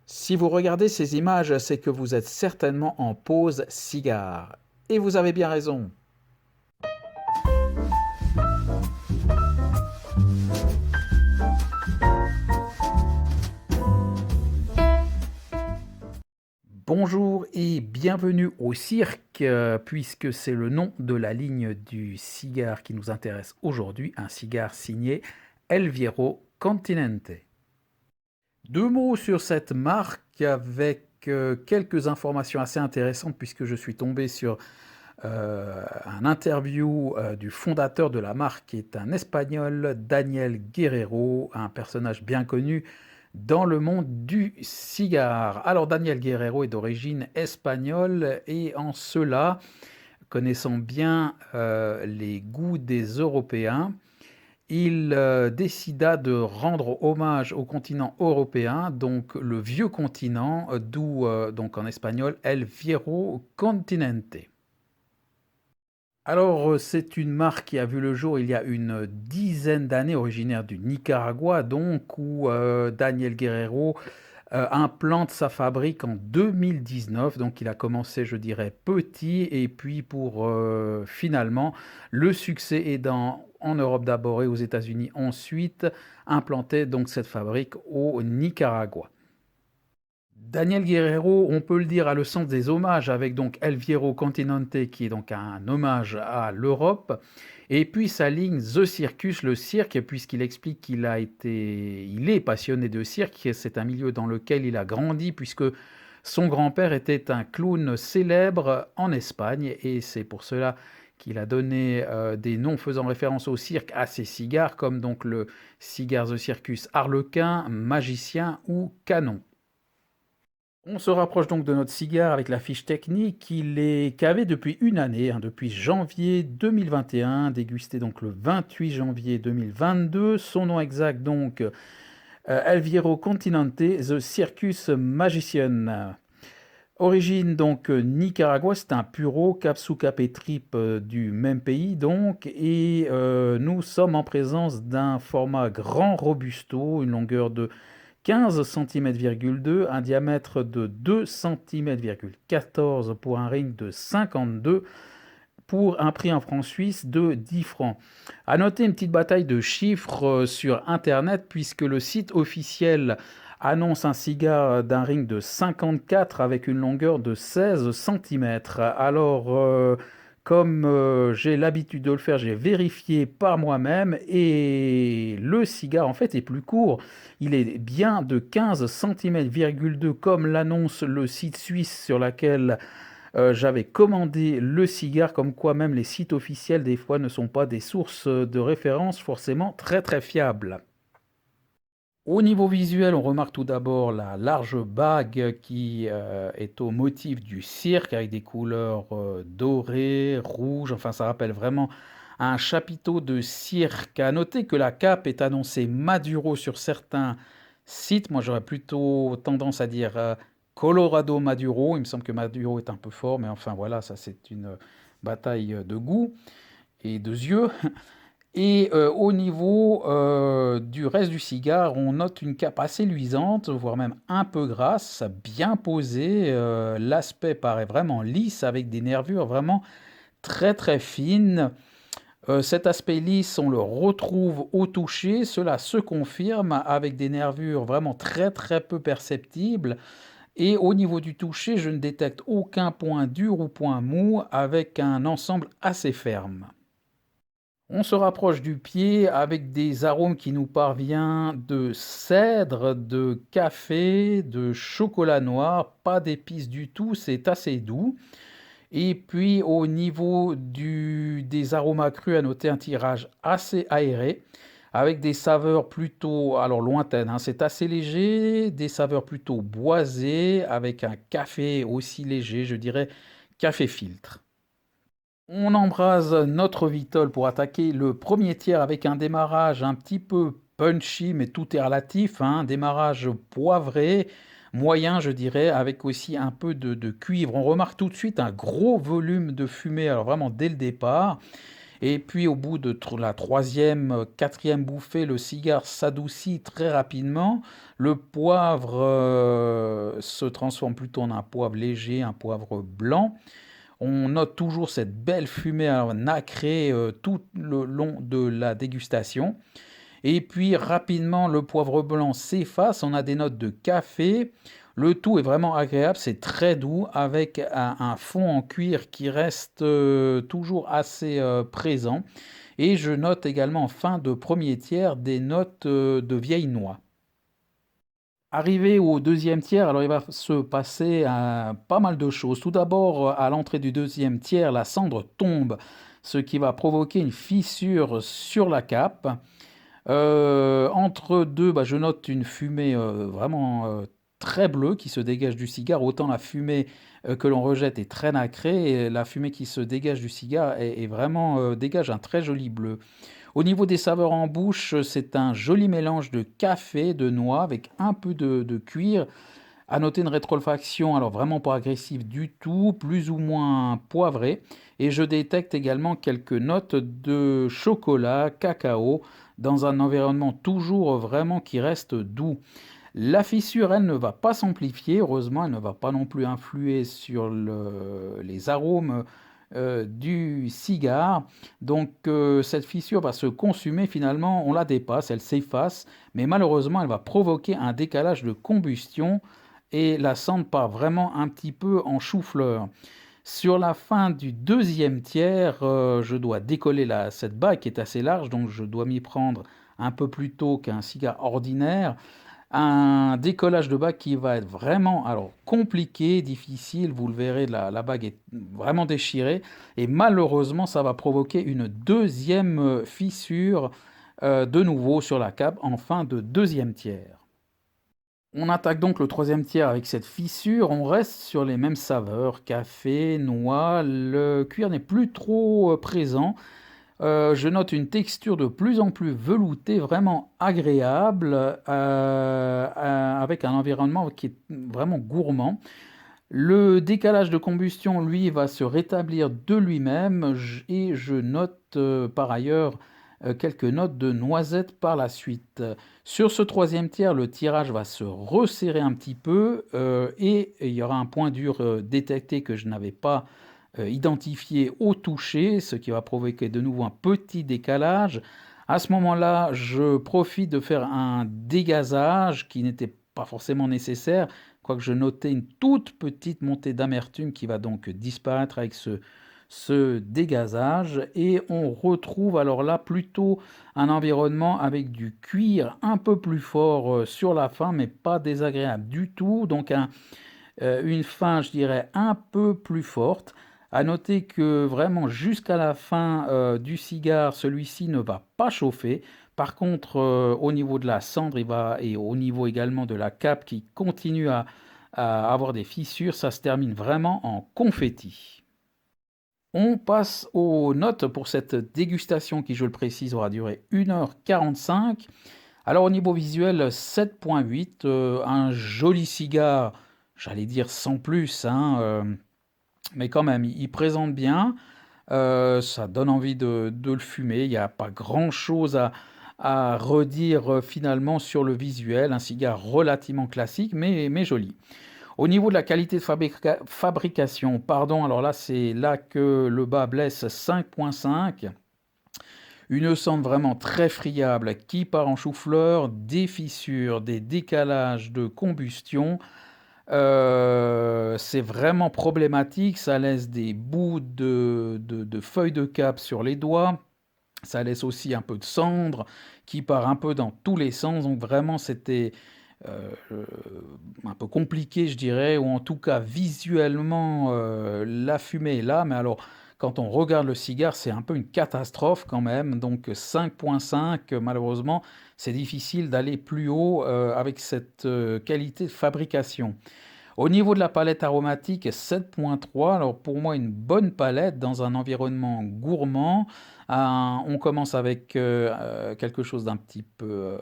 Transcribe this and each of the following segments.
Si vous regardez ces images, c'est que vous êtes certainement en pause cigare. Et vous avez bien raison. Bonjour et bienvenue au cirque, puisque c'est le nom de la ligne du cigare qui nous intéresse aujourd'hui, un cigare signé El Viero Continente. Deux mots sur cette marque avec quelques informations assez intéressantes puisque je suis tombé sur un interview du fondateur de la marque qui est un Espagnol, Daniel Guerrero, un personnage bien connu dans le monde du cigare. Alors Daniel Guerrero est d'origine espagnole et en cela, connaissant bien les goûts des Européens, il décida de rendre hommage au continent européen, donc le vieux continent, d'où donc en espagnol El Viejo Continente. Alors, c'est une marque qui a vu le jour il y a une dizaine d'années, originaire du Nicaragua, donc, où Daniel Guerrero implante sa fabrique en 2019. Donc, il a commencé, je dirais, petit, et puis pour finalement le succès aidant en Europe d'abord et aux États-Unis ensuite, implanter donc cette fabrique au Nicaragua. Daniel Guerrero, on peut le dire, a le sens des hommages avec donc El Viero Continente qui est donc un hommage à l'Europe et puis sa ligne The Circus, le cirque, puisqu'il explique il est passionné de cirque, c'est un milieu dans lequel il a grandi puisque son grand-père était un clown célèbre en Espagne et c'est pour cela qu'il a donné des noms faisant référence au cirque à ses cigares comme donc le cigare The Circus Harlequin, Magicien ou Canon. On se rapproche donc de notre cigare avec la fiche technique. Il est cavé depuis une année, depuis janvier 2021, dégusté donc le 28 janvier 2022. Son nom exact donc El Viero Continente, The Circus Magician. Origine donc Nicaragua, c'est un puro, cap sous cap et trip du même pays donc, et nous sommes en présence d'un format grand robusto, une longueur de 15 cm,2, un diamètre de 2 cm,14 pour un ring de 52 pour un prix en francs suisses de 10 francs. À noter une petite bataille de chiffres sur Internet puisque le site officiel annonce un cigare d'un ring de 54 avec une longueur de 16 cm. Alors, comme j'ai l'habitude de le faire, j'ai vérifié par moi-même et le cigare en fait est plus court. Il est bien de 15 cm,2 comme l'annonce le site suisse sur lequel j'avais commandé le cigare, comme quoi même les sites officiels des fois ne sont pas des sources de référence forcément très très fiables. Au niveau visuel, on remarque tout d'abord la large bague qui est au motif du cirque avec des couleurs dorées, rouges, enfin ça rappelle vraiment un chapiteau de cirque. À noter que la cape est annoncée Maduro sur certains sites. Moi j'aurais plutôt tendance à dire Colorado Maduro. Il me semble que Maduro est un peu fort, mais enfin voilà, ça c'est une bataille de goût et de yeux. Et au niveau du reste du cigare, on note une cape assez luisante, voire même un peu grasse, bien posée. L'aspect paraît vraiment lisse avec des nervures vraiment très très fines. Cet aspect lisse, on le retrouve au toucher. Cela se confirme avec des nervures vraiment très très peu perceptibles. Et au niveau du toucher, je ne détecte aucun point dur ou point mou avec un ensemble assez ferme. On se rapproche du pied avec des arômes qui nous parviennent de cèdre, de café, de chocolat noir, pas d'épices du tout, c'est assez doux. Et puis au niveau des aromas crus, à noter un tirage assez aéré, avec des saveurs plutôt, alors lointaines, c'est assez léger, des saveurs plutôt boisées, avec un café aussi léger, je dirais café filtre. On embrase notre Vitol pour attaquer le premier tiers avec un démarrage un petit peu punchy, mais tout est relatif, un démarrage poivré, moyen je dirais, avec aussi un peu de cuivre. On remarque tout de suite un gros volume de fumée, alors vraiment dès le départ. Et puis au bout de la troisième, quatrième bouffée, le cigare s'adoucit très rapidement. Le poivre se transforme plutôt en un poivre léger, un poivre blanc. On note toujours cette belle fumée nacrée tout le long de la dégustation. Et puis rapidement, le poivre blanc s'efface, on a des notes de café. Le tout est vraiment agréable, c'est très doux avec un fond en cuir qui reste toujours assez présent. Et je note également en fin de premier tiers des notes de vieille noix. Arrivé au deuxième tiers, alors il va se passer pas mal de choses. Tout d'abord, à l'entrée du deuxième tiers, la cendre tombe, ce qui va provoquer une fissure sur la cape. Entre deux, bah, je note une fumée vraiment très bleue qui se dégage du cigare. Autant la fumée que l'on rejette est très nacrée, et la fumée qui se dégage du cigare est vraiment dégage un très joli bleu. Au niveau des saveurs en bouche, c'est un joli mélange de café, de noix avec un peu de cuir. À noter une rétro-olfaction, alors vraiment pas agressive du tout, plus ou moins poivrée. Et je détecte également quelques notes de chocolat, cacao, dans un environnement toujours vraiment qui reste doux. La fissure, elle ne va pas s'amplifier, heureusement, elle ne va pas non plus influer sur les arômes du cigare. Donc cette fissure va se consumer, finalement, on la dépasse, elle s'efface, mais malheureusement, elle va provoquer un décalage de combustion et la cendre part vraiment un petit peu en chou-fleur. Sur la fin du deuxième tiers, je dois décoller cette bague qui est assez large, donc je dois m'y prendre un peu plus tôt qu'un cigare ordinaire. Un décollage de bague qui va être vraiment alors compliqué, difficile, vous le verrez, la bague est vraiment déchirée et malheureusement ça va provoquer une deuxième fissure de nouveau sur la cape en fin de deuxième tiers. On attaque donc le troisième tiers avec cette fissure, on reste sur les mêmes saveurs, café, noix, le cuir n'est plus trop présent. Je note une texture de plus en plus veloutée, vraiment agréable, avec un environnement qui est vraiment gourmand. Le décalage de combustion, lui, va se rétablir de lui-même et je note par ailleurs quelques notes de noisette par la suite. Sur ce troisième tiers, le tirage va se resserrer un petit peu et il y aura un point dur détecté que je n'avais pas identifié au toucher, ce qui va provoquer de nouveau un petit décalage. À ce moment-là, je profite de faire un dégazage qui n'était pas forcément nécessaire, quoique je notais une toute petite montée d'amertume qui va donc disparaître avec ce dégazage et on retrouve alors là plutôt un environnement avec du cuir un peu plus fort sur la fin mais pas désagréable du tout, donc une fin je dirais un peu plus forte. À noter que vraiment jusqu'à la fin du cigare, celui-ci ne va pas chauffer. Par contre, au niveau de la cendre, et au niveau également de la cape qui continue à avoir des fissures, ça se termine vraiment en confetti. On passe aux notes pour cette dégustation qui, je le précise, aura duré 1h45. Alors au niveau visuel, 7.8, un joli cigare, j'allais dire sans plus, hein, mais quand même, il présente bien, ça donne envie de le fumer. Il n'y a pas grand-chose à redire finalement sur le visuel. Un cigare relativement classique, mais joli. Au niveau de la qualité de fabrication, pardon, alors là, c'est là que le bas blesse 5.5. Une cendre vraiment très friable qui part en chou-fleur, des fissures, des décalages de combustion. C'est vraiment problématique, ça laisse des bouts de feuilles de cap sur les doigts, ça laisse aussi un peu de cendre qui part un peu dans tous les sens, donc vraiment c'était euh, un peu compliqué je dirais, ou en tout cas visuellement la fumée est là, mais alors quand on regarde le cigare c'est un peu une catastrophe quand même, donc 5.5 malheureusement c'est difficile d'aller plus haut avec cette qualité de fabrication. Au niveau de la palette aromatique, 7.3. Alors pour moi, une bonne palette dans un environnement gourmand. On commence avec quelque chose d'un petit peu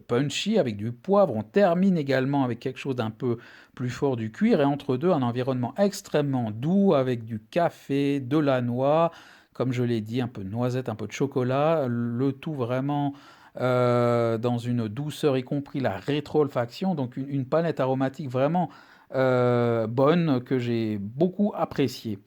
punchy, avec du poivre. On termine également avec quelque chose d'un peu plus fort du cuir. Et entre deux, un environnement extrêmement doux avec du café, de la noix. comme je l'ai dit, un peu de noisette, un peu de chocolat, le tout vraiment dans une douceur, y compris la rétro-olfaction, donc une palette aromatique vraiment bonne que j'ai beaucoup appréciée.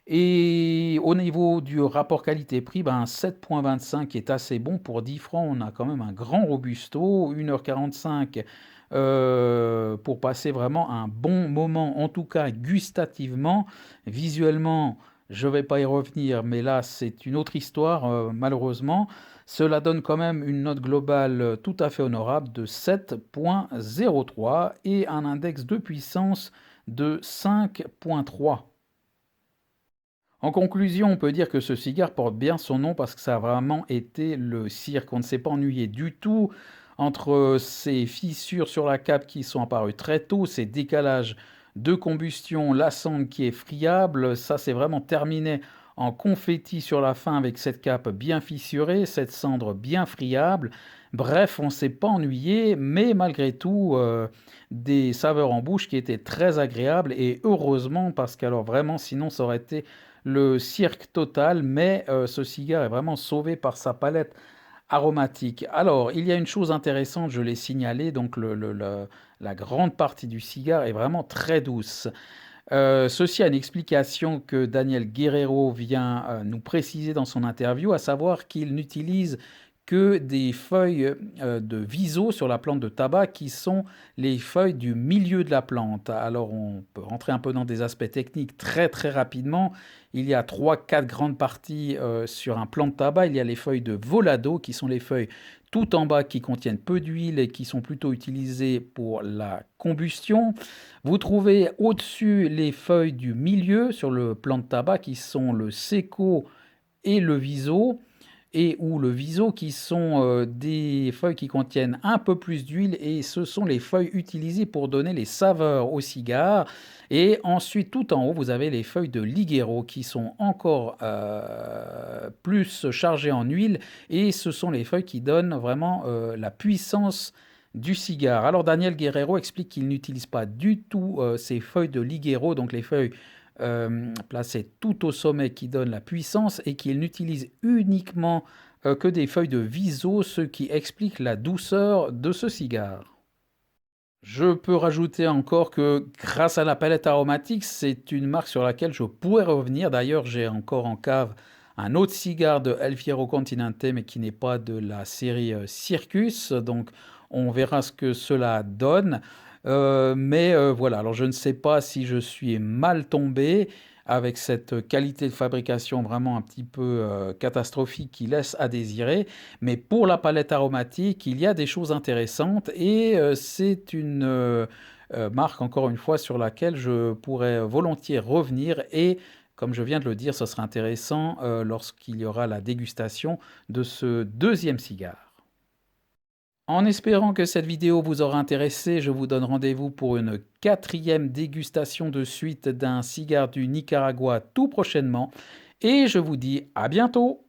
Et au niveau du rapport qualité-prix, ben 7,25 est assez bon pour 10 francs. On a quand même un grand robusto, 1h45 pour passer vraiment un bon moment, en tout cas gustativement. Visuellement, je ne vais pas y revenir, mais là, c'est une autre histoire, malheureusement. Cela donne quand même une note globale tout à fait honorable de 7,03 et un index de puissance de 5,3. En conclusion, on peut dire que ce cigare porte bien son nom parce que ça a vraiment été le cirque. On ne s'est pas ennuyé du tout entre ces fissures sur la cape qui sont apparues très tôt, ces décalages de combustion, la cendre qui est friable. Ça, c'est vraiment terminé en confetti sur la fin avec cette cape bien fissurée, cette cendre bien friable. Bref, on ne s'est pas ennuyé, mais malgré tout, des saveurs en bouche qui étaient très agréables et heureusement parce qu'alors vraiment, sinon ça aurait été le cirque total, mais ce cigare est vraiment sauvé par sa palette aromatique. Alors, il y a une chose intéressante, je l'ai signalé, donc la grande partie du cigare est vraiment très douce. Ceci a une explication que Daniel Guerrero vient nous préciser dans son interview, à savoir qu'il n'utilise que des feuilles de viso sur la plante de tabac qui sont les feuilles du milieu de la plante. Alors on peut rentrer un peu dans des aspects techniques très très rapidement. Il y a trois, quatre grandes parties sur un plant de tabac. Il y a les feuilles de volado qui sont les feuilles tout en bas qui contiennent peu d'huile et qui sont plutôt utilisées pour la combustion. Vous trouvez au-dessus les feuilles du milieu sur le plant de tabac qui sont le seco et le viso et ou le viso qui sont des feuilles qui contiennent un peu plus d'huile et ce sont les feuilles utilisées pour donner les saveurs au cigare. Et ensuite, tout en haut, vous avez les feuilles de liguero qui sont encore plus chargées en huile et ce sont les feuilles qui donnent vraiment la puissance du cigare. Alors Daniel Guerrero explique qu'il n'utilise pas du tout ces feuilles de liguero, donc les feuilles placé tout au sommet qui donne la puissance et qu'il n'utilise uniquement que des feuilles de viso, ce qui explique la douceur de ce cigare. Je peux rajouter encore que grâce à la palette aromatique, c'est une marque sur laquelle je pourrais revenir. D'ailleurs, j'ai encore en cave un autre cigare de El Fierro Continente, mais qui n'est pas de la série Circus. Donc, on verra ce que cela donne. Mais voilà, alors je ne sais pas si je suis mal tombé avec cette qualité de fabrication vraiment un petit peu catastrophique qui laisse à désirer. Mais pour la palette aromatique, il y a des choses intéressantes et c'est une marque, encore une fois, sur laquelle je pourrais volontiers revenir et comme je viens de le dire, ce sera intéressant lorsqu'il y aura la dégustation de ce deuxième cigare. En espérant que cette vidéo vous aura intéressé, je vous donne rendez-vous pour une quatrième dégustation de suite d'un cigare du Nicaragua tout prochainement et je vous dis à bientôt.